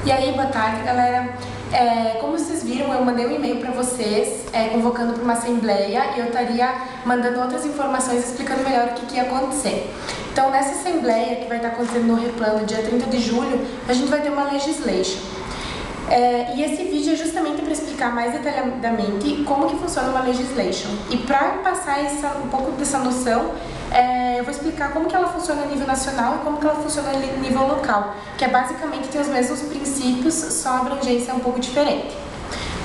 E aí, boa tarde, galera. Como vocês viram, eu mandei um e-mail para vocês convocando para uma assembleia e eu estaria mandando outras informações explicando melhor o que ia acontecer. Então, nessa assembleia que vai estar acontecendo no Replano, dia 30 de julho, a gente vai ter uma legislation. E esse vídeo é justamente para explicar mais detalhadamente como que funciona uma legislation. E para passar um pouco dessa noção, eu vou explicar como que ela funciona a nível nacional e como que ela funciona a nível local, que basicamente tem os mesmos princípios, só a abrangência é um pouco diferente.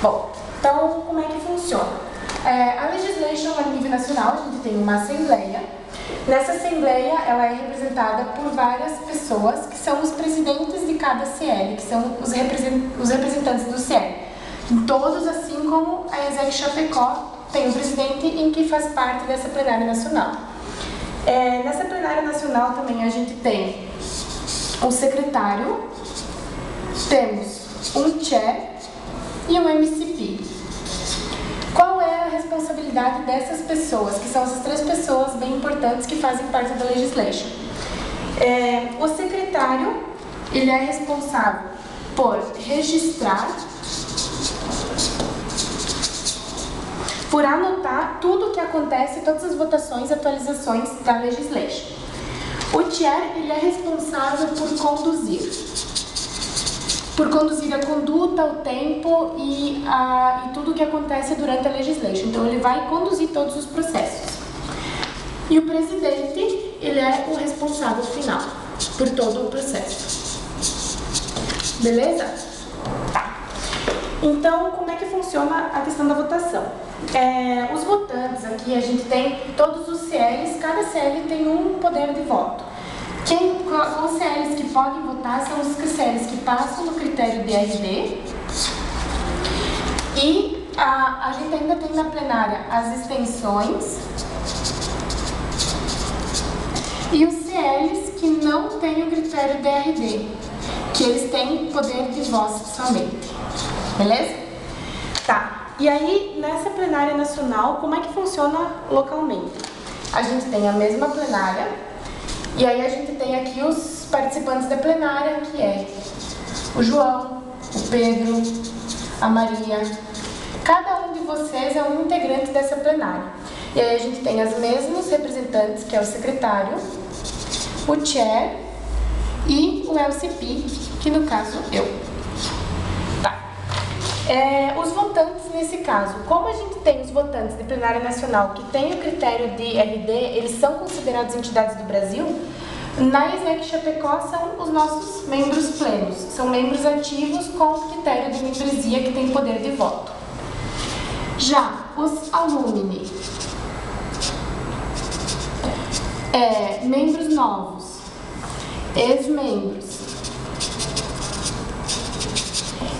Bom, então como é que funciona? A legislation a nível nacional, a gente tem uma assembleia. Nessa assembleia, ela é representada por várias pessoas, que são os presidentes de cada CL, que são os representantes do CL. Todos, assim como a ESEC Chapecó, tem um presidente em que faz parte dessa plenária nacional. Nessa plenária nacional também a gente tem um secretário, temos um chair e um MCP. Qual é a responsabilidade dessas pessoas, que são essas três pessoas bem importantes que fazem parte da legislation? O secretário, ele é responsável por registrar, por anotar tudo o que acontece, todas as votações e atualizações da legislation. O chair, ele é responsável por conduzir a conduta, o tempo e tudo o que acontece durante a legislation. Então, ele vai conduzir todos os processos. E o presidente, ele é o responsável final por todo o processo. Beleza? Tá. Então, como é que funciona a questão da votação? Os votantes aqui, a gente tem todos os CLs, cada CL tem um poder de voto. Os CLs que podem votar são os CLs que passam no critério de RD. E a gente ainda tem na plenária as extensões. E os CLs que não têm o critério de RD, que eles têm poder de voz somente. Beleza? Tá. E aí, nessa plenária nacional, como é que funciona localmente? A gente tem a mesma plenária. E aí a gente tem aqui os participantes da plenária, que é o João, o Pedro, a Maria. Cada um de vocês é um integrante dessa plenária. E aí a gente tem os mesmos representantes, que é o secretário, o chair e o LCP, que no caso eu. Tá. Os votantes nesse caso, como a gente tem os votantes de plenária nacional que tem o critério de RD, eles são considerados entidades do Brasil, na ESEC Chapecó são os nossos membros plenos, são membros ativos com critério de membresia que tem poder de voto. Já os alumni, membros novos, ex-membros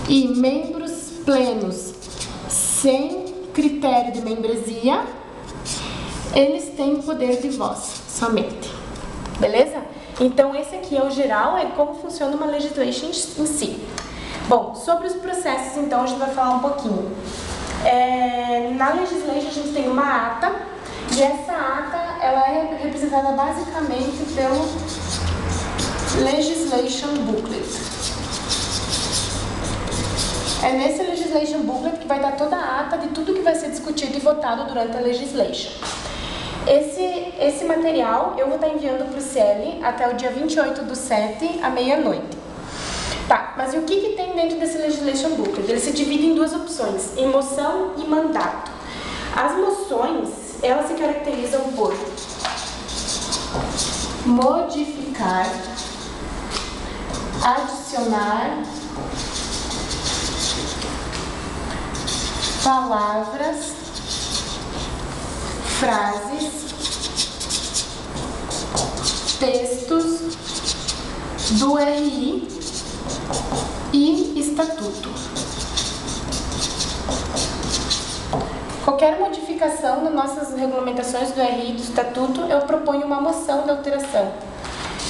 e membros plenos sem critério de membresia, eles têm poder de voz somente. Beleza? Então, esse aqui é o geral, é como funciona uma legislation em si. Bom, sobre os processos, então, a gente vai falar um pouquinho. Na legislation, a gente tem uma ata, e essa ata, ela é representada basicamente pelo legislation booklet. É nesse legislation booklet que vai dar toda a ata de tudo que vai ser discutido e votado durante a legislation. Esse material eu vou estar enviando para o CL até o dia 28/7 à meia-noite. Tá, mas e o que tem dentro desse legislation booklet? Ele se divide em duas opções, em moção e mandato. As moções, elas se caracterizam por modificar, adicionar palavras, frases, textos do RI e estatuto. Qualquer modificação nas nossas regulamentações do RI e do estatuto, eu proponho uma moção de alteração.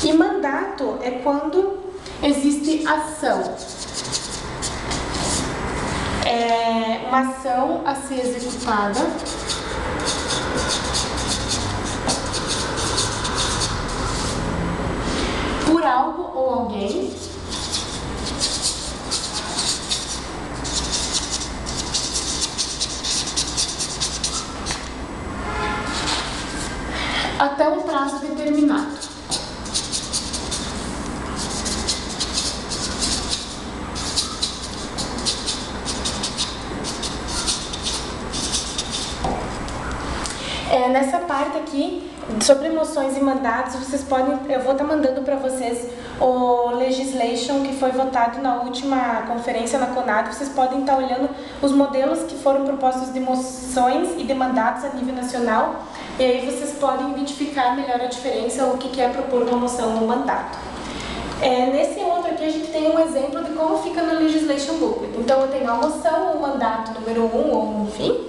E mandato é quando existe ação. Uma ação a ser executada por algo ou alguém parte aqui sobre moções e mandatos, vocês podem, eu vou estar mandando para vocês o legislation que foi votado na última conferência na CONAD. Vocês podem estar olhando os modelos que foram propostos de moções e de mandatos a nível nacional, e aí vocês podem identificar melhor a diferença, o que é propor uma moção ou um mandato. Nesse outro aqui a gente tem um exemplo de como fica no legislation booklet. Então eu tenho a moção, o mandato número 1, ou enfim,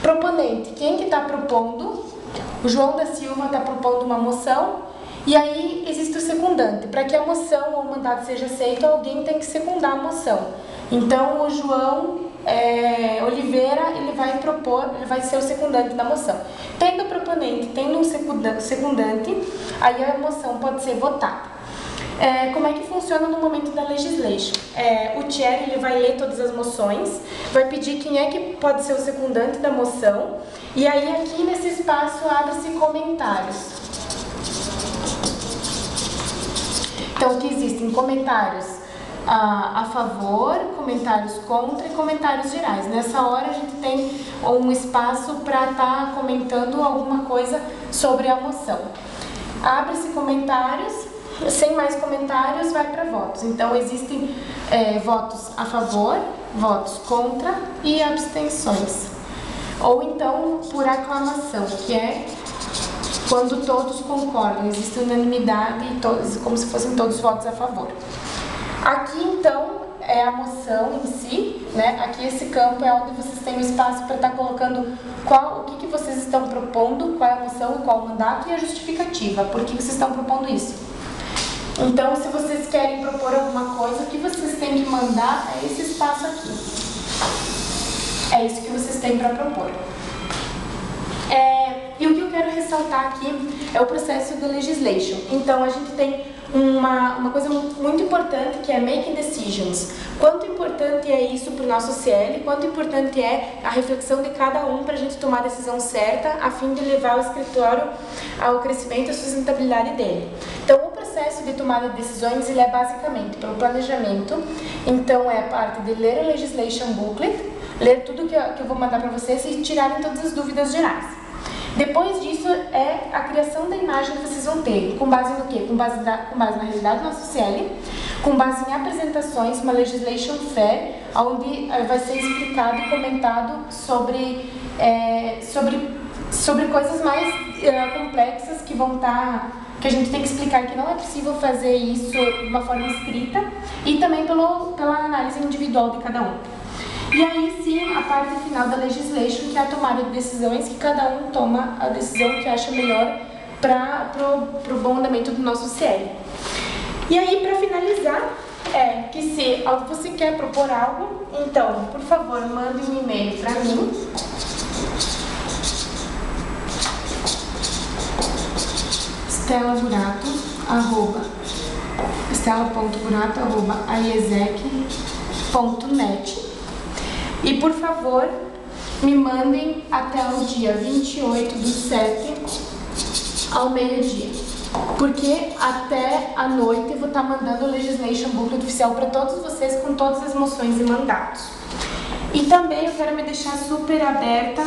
proponente, quem que está propondo? O João da Silva está propondo uma moção, e aí existe o secundante. Para que a moção ou o mandato seja aceito, alguém tem que secundar a moção. Então o João Oliveira, ele vai propor, ele vai ser o secundante da moção. Tendo o proponente, tendo um secundante, aí a moção pode ser votada. Como é que funciona no momento da legislation? O chair, ele vai ler todas as moções, vai pedir quem é que pode ser o secundante da moção, e aí aqui nesse espaço abre-se comentários. Então aqui existem comentários a favor, comentários contra e comentários gerais. Nessa hora a gente tem um espaço para estar comentando alguma coisa sobre a moção. Abre-se comentários. Sem mais comentários, vai para votos. Então, existem votos a favor, votos contra e abstenções. Ou então, por aclamação, que é quando todos concordam, existe unanimidade, como se fossem todos votos a favor. Aqui, então, é a moção em si, né? Aqui esse campo é onde vocês têm o espaço para estar colocando o que vocês estão propondo, qual é a moção, qual o mandato e a justificativa, por que vocês estão propondo isso. Então, se vocês querem propor alguma coisa, o que vocês têm que mandar é esse espaço aqui. É isso que vocês têm para propor. E o que eu quero ressaltar aqui é o processo do legislation. Então, a gente tem uma coisa muito importante, que é making decisions. Quanto importante é isso para o nosso CL, quanto importante é a reflexão de cada um para a gente tomar a decisão certa, a fim de levar o escritório ao crescimento e à sustentabilidade dele. Então, o processo de tomada de decisões, ele é basicamente pelo planejamento. Então, é a parte de ler o legislation booklet, ler tudo que eu vou mandar para vocês e tirarem todas as dúvidas gerais. Depois disso, é a criação da imagem que vocês vão ter. Com base no quê? Com base na realidade do nosso CL, com base em apresentações, uma legislation fair, onde vai ser explicado e comentado sobre coisas mais complexas que vão que a gente tem que explicar que não é possível fazer isso de uma forma escrita, e também pela análise individual de cada um. E aí sim, a parte final da legislation, que é a tomada de decisões, que cada um toma a decisão que acha melhor para o bom andamento do nosso CL. E aí, para finalizar, que se você quer propor algo, então, por favor, mande um e-mail para mim. stella.burato@iesec.net. E, por favor, me mandem até o dia 28/7 ao meio-dia. Porque até a noite eu vou estar mandando o Legislation Booklet oficial para todos vocês com todas as moções e mandatos. E também eu quero me deixar super aberta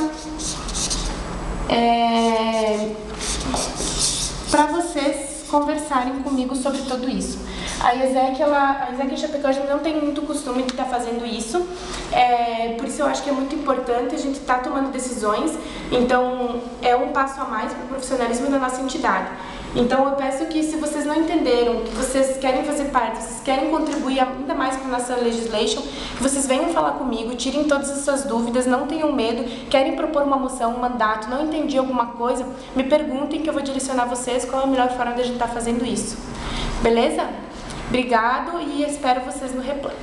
para vocês conversarem comigo sobre tudo isso. A IESEC em Chapecó, a gente não tem muito costume de estar fazendo isso, por isso eu acho que é muito importante a gente estar tomando decisões. Então é um passo a mais para o profissionalismo da nossa entidade. Então eu peço que, se vocês não entenderam, que vocês querem fazer parte, vocês querem contribuir ainda mais para a nossa legislation, que vocês venham falar comigo, tirem todas as suas dúvidas, não tenham medo, querem propor uma moção, um mandato, não entendi alguma coisa, me perguntem que eu vou direcionar vocês qual é a melhor forma de a gente estar fazendo isso. Beleza? Obrigado e espero vocês no replay.